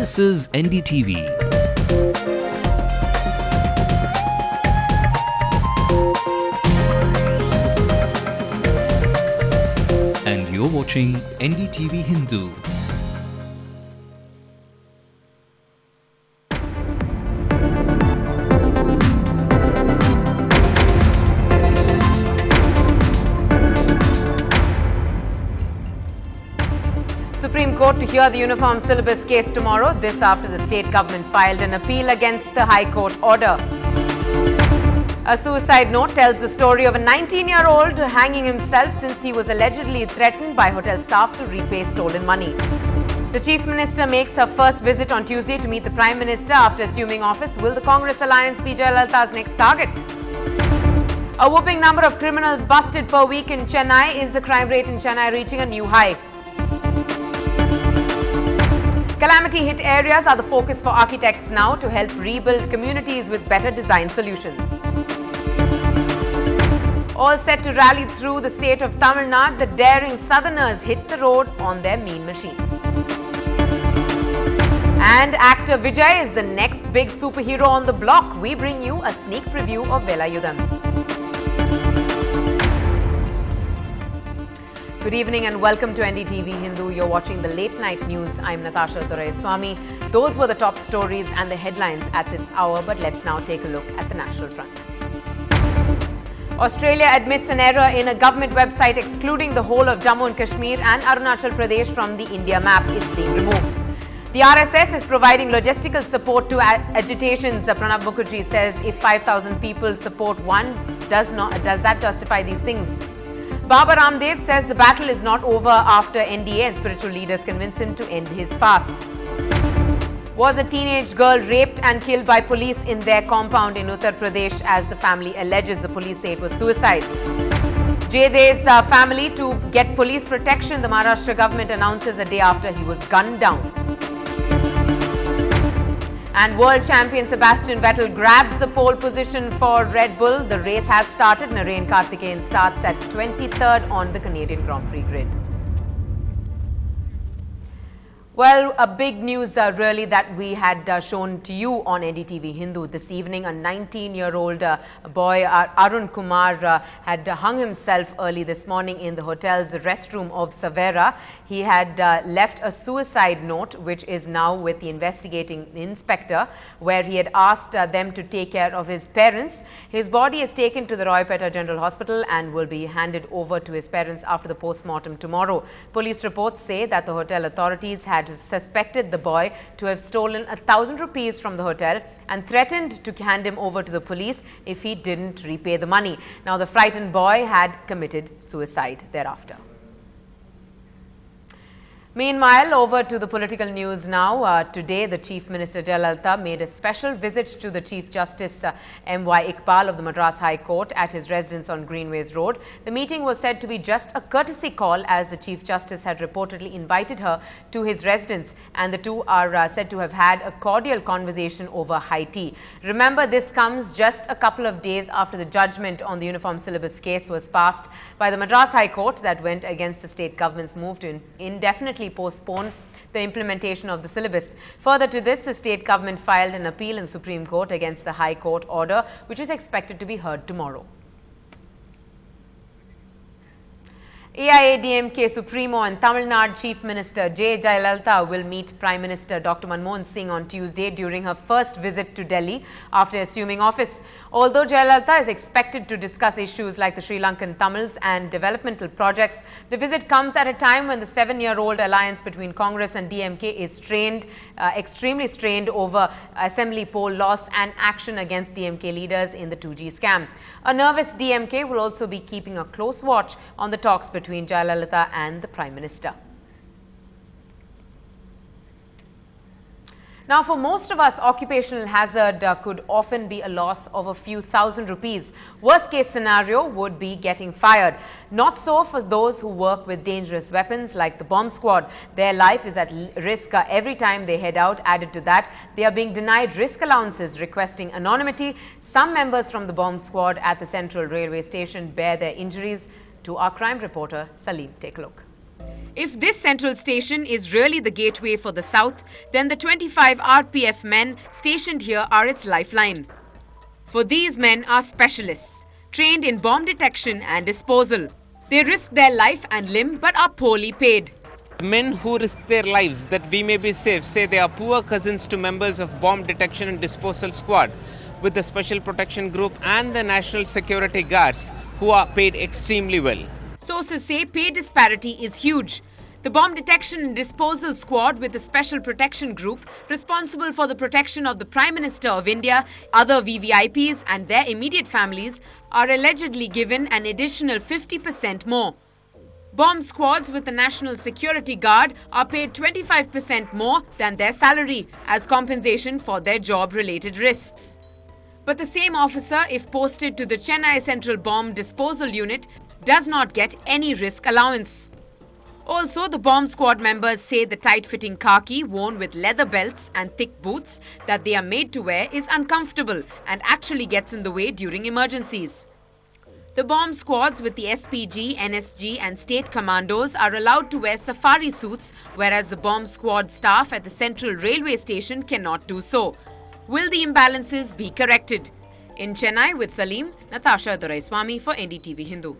This is NDTV. And you're watching NDTV Hindu. Supreme Court to hear the uniform syllabus case tomorrow. This after the state government filed an appeal against the High Court order. A suicide note tells the story of a 19-year-old hanging himself since he was allegedly threatened by hotel staff to repay stolen money. The Chief Minister makes her first visit on Tuesday to meet the Prime Minister after assuming office. Will the Congress alliance be Jayalalitha's next target? A whopping number of criminals busted per week in Chennai. Is the crime rate in Chennai reaching a new high? Calamity-hit areas are the focus for architects now to help rebuild communities with better design solutions. All set to rally through the state of Tamil Nadu, the daring southerners hit the road on their mean machines. And actor Vijay is the next big superhero on the block. We bring you a sneak preview of Velayudham. Good evening and welcome to NDTV Hindu. You're watching the late night news. I'm Natasha Swami. Those were the top stories and the headlines at this hour, but let's now take a look at the national front. Australia admits an error in a government website excluding the whole of Jammu and Kashmir and Arunachal Pradesh from the India map. It's being removed. The RSS is providing logistical support to agitations. Pranab Mukherjee says if 5,000 people support one, does that justify these things? Baba Ramdev says the battle is not over after NDA and spiritual leaders convince him to end his fast. Was a teenage girl raped and killed by police in their compound in Uttar Pradesh as the family alleges. The police say it was suicide. Jayde's family to get police protection. The Maharashtra government announces a day after he was gunned down. And world champion Sebastian Vettel grabs the pole position for Red Bull. The race has started. Narain Karthikeyan starts at 23rd on the Canadian Grand Prix grid. Well, a big news really that we had shown to you on NDTV Hindu this evening. A 19-year-old boy, Arun Kumar, had hung himself early this morning in the hotel's restroom of Savera. He had left a suicide note, which is now with the investigating inspector, where he had asked them to take care of his parents. His body is taken to the Roypeta General Hospital and will be handed over to his parents after the post-mortem tomorrow. Police reports say that the hotel authorities had suspected the boy to have stolen 1,000 rupees from the hotel and threatened to hand him over to the police if he didn't repay the money. Now, the frightened boy had committed suicide thereafter. Meanwhile, over to the political news now. Today, the Chief Minister Jayalalitha made a special visit to the Chief Justice M.Y. Iqbal of the Madras High Court at his residence on Greenways Road. The meeting was said to be just a courtesy call as the Chief Justice had reportedly invited her to his residence, and the two are said to have had a cordial conversation over high tea. Remember, this comes just a couple of days after the judgment on the uniform syllabus case was passed by the Madras High Court that went against the state government's move to indefinitely postpone the implementation of the syllabus. Further to this, the state government filed an appeal in Supreme Court against the High Court order, which is expected to be heard tomorrow. AIADMK Supremo and Tamil Nadu Chief Minister J. Jayalalitha will meet Prime Minister Dr. Manmohan Singh on Tuesday during her first visit to Delhi after assuming office. Although Jayalalitha is expected to discuss issues like the Sri Lankan Tamils and developmental projects, the visit comes at a time when the 7-year-old alliance between Congress and DMK is extremely strained over assembly poll loss and action against DMK leaders in the 2G scam. A nervous DMK will also be keeping a close watch on the talks between Jayalalitha and the Prime Minister. Now, for most of us, occupational hazard could often be a loss of a few thousand rupees. Worst case scenario would be getting fired. Not so for those who work with dangerous weapons like the bomb squad. Their life is at risk every time they head out. Added to that, they are being denied risk allowances, requesting anonymity. Some members from the bomb squad at the Central Railway Station bear their injuries. To our crime reporter, Salim, take a look. If this central station is really the gateway for the south, then the 25 RPF men stationed here are its lifeline. For these men are specialists, trained in bomb detection and disposal. They risk their life and limb but are poorly paid. Men who risk their lives that we may be safe say they are poor cousins to members of bomb detection and disposal squad with the Special Protection Group and the National Security Guards, who are paid extremely well. Sources say pay disparity is huge. The Bomb Detection and Disposal Squad with the Special Protection Group, responsible for the protection of the Prime Minister of India, other VVIPs and their immediate families, are allegedly given an additional 50% more. Bomb squads with the National Security Guard are paid 25% more than their salary as compensation for their job-related risks. But the same officer, if posted to the Chennai Central Bomb Disposal Unit, does not get any risk allowance. Also, the bomb squad members say the tight-fitting khaki worn with leather belts and thick boots that they are made to wear is uncomfortable and actually gets in the way during emergencies. The bomb squads with the SPG, NSG and state commandos are allowed to wear safari suits, whereas the bomb squad staff at the Central Railway Station cannot do so. Will the imbalances be corrected? In Chennai with Salim, Natasha Doraiswamy for NDTV Hindu.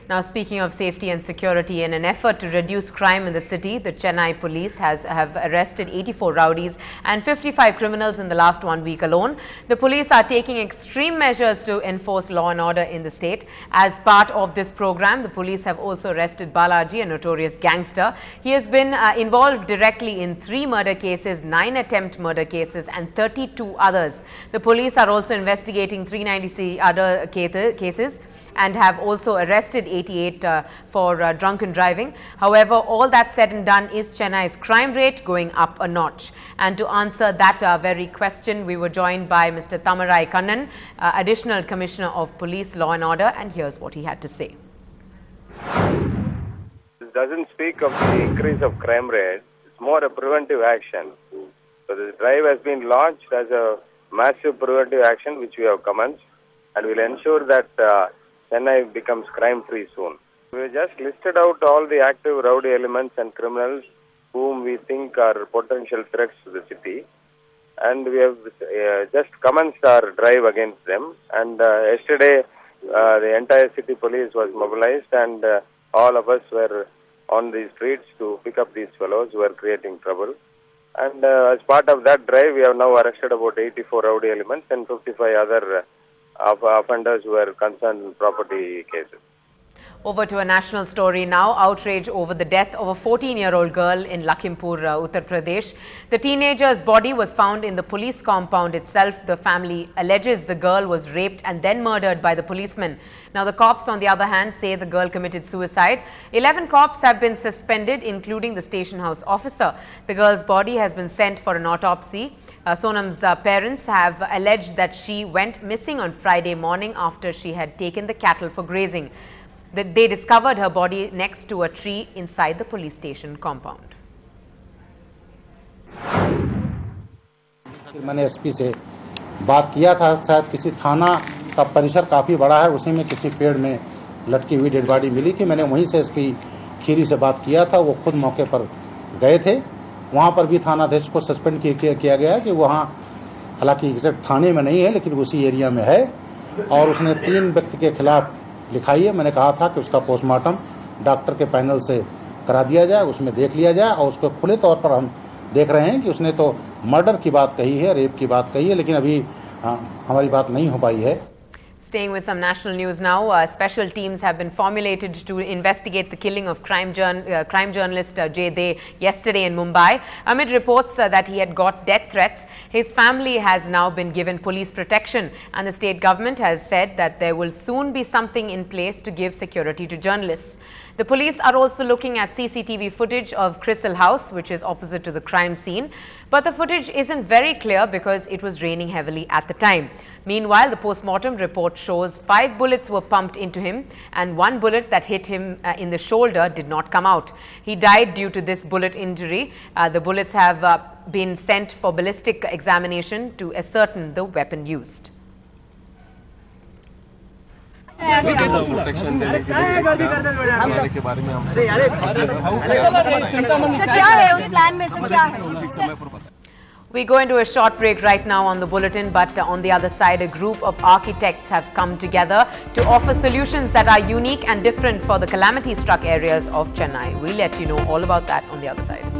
Now, speaking of safety and security, in an effort to reduce crime in the city, the Chennai police have arrested 84 rowdies and 55 criminals in the last 1 week alone. The police are taking extreme measures to enforce law and order in the state. As part of this program, the police have also arrested Balaji, a notorious gangster. He has been involved directly in 3 murder cases, 9 attempt murder cases and 32 others. The police are also investigating 393 other cases and have also arrested 88 for drunken driving. However, all that said and done, is Chennai's crime rate going up a notch? And to answer that very question, we were joined by Mr. Tamarai Kannan, Additional Commissioner of Police, Law and Order, and here's what he had to say. This doesn't speak of the increase of crime rate, it's more a preventive action. So this drive has been launched as a massive preventive action which we have commenced, and will ensure that Chennai becomes crime-free soon. We just listed out all the active rowdy elements and criminals whom we think are potential threats to the city, and we have just commenced our drive against them. And yesterday, the entire city police was mobilized, and all of us were on the streets to pick up these fellows who are creating trouble. And as part of that drive, we have now arrested about 84 rowdy elements and 55 other offenders who are concerned in property cases. Over to a national story now. Outrage over the death of a 14-year-old girl in Lakhimpur, Uttar Pradesh. The teenager's body was found in the police compound itself. The family alleges the girl was raped and then murdered by the policemen. Now, the cops, on the other hand, say the girl committed suicide. 11 cops have been suspended, including the station house officer. The girl's body has been sent for an autopsy. Sonam's parents have alleged that she went missing on Friday morning after she had taken the cattle for grazing. They discovered her body next to a tree inside the police station compound. मैंने SP से बात किया था, शायद किसी थाना का परिसर काफ़ी बड़ा है, उसी में किसी पेड़ में लटकी हुई डेड बॉडी मिली थी। मैंने वहीं से एसपी खीरी से बात किया था, वो खुद मौके पर गए थे। वहाँ पर भी थानाध्यक्ष को सस्पेंड किया गया है कि वहाँ हालांकि एग्जैक्ट थाने में नहीं है लेकिन उसी एरिया में है, और उसने 3 व्यक्ति के खिलाफ लिखाई है। मैंने कहा था कि उसका पोस्टमार्टम डॉक्टर के पैनल से करा दिया जाए, उसमें देख लिया जाए, और उसको खुले तौर पर हम देख रहे हैं कि उसने तो मर्डर की बात कही है, रेप की बात कही है, लेकिन अभी हमारी बात नहीं हो पाई है। Staying with some national news now, special teams have been formulated to investigate the killing of crime journalist Jay Day yesterday in Mumbai. Amid reports that he had got death threats, his family has now been given police protection, and the state government has said that there will soon be something in place to give security to journalists. The police are also looking at CCTV footage of Crystal House, which is opposite to the crime scene. But the footage isn't very clear because it was raining heavily at the time. Meanwhile, the post-mortem report shows 5 bullets were pumped into him, and 1 bullet that hit him in the shoulder did not come out. He died due to this bullet injury. The bullets have been sent for ballistic examination to ascertain the weapon used. Protection देने के लिए के बारे में हम क्या है उस प्लान में सर, क्या है? We go into a short break right now on the bulletin, but on the other side, a group of architects have come together to offer solutions that are unique and different for the calamity-struck areas of Chennai. We'll let you know all about that on the other side.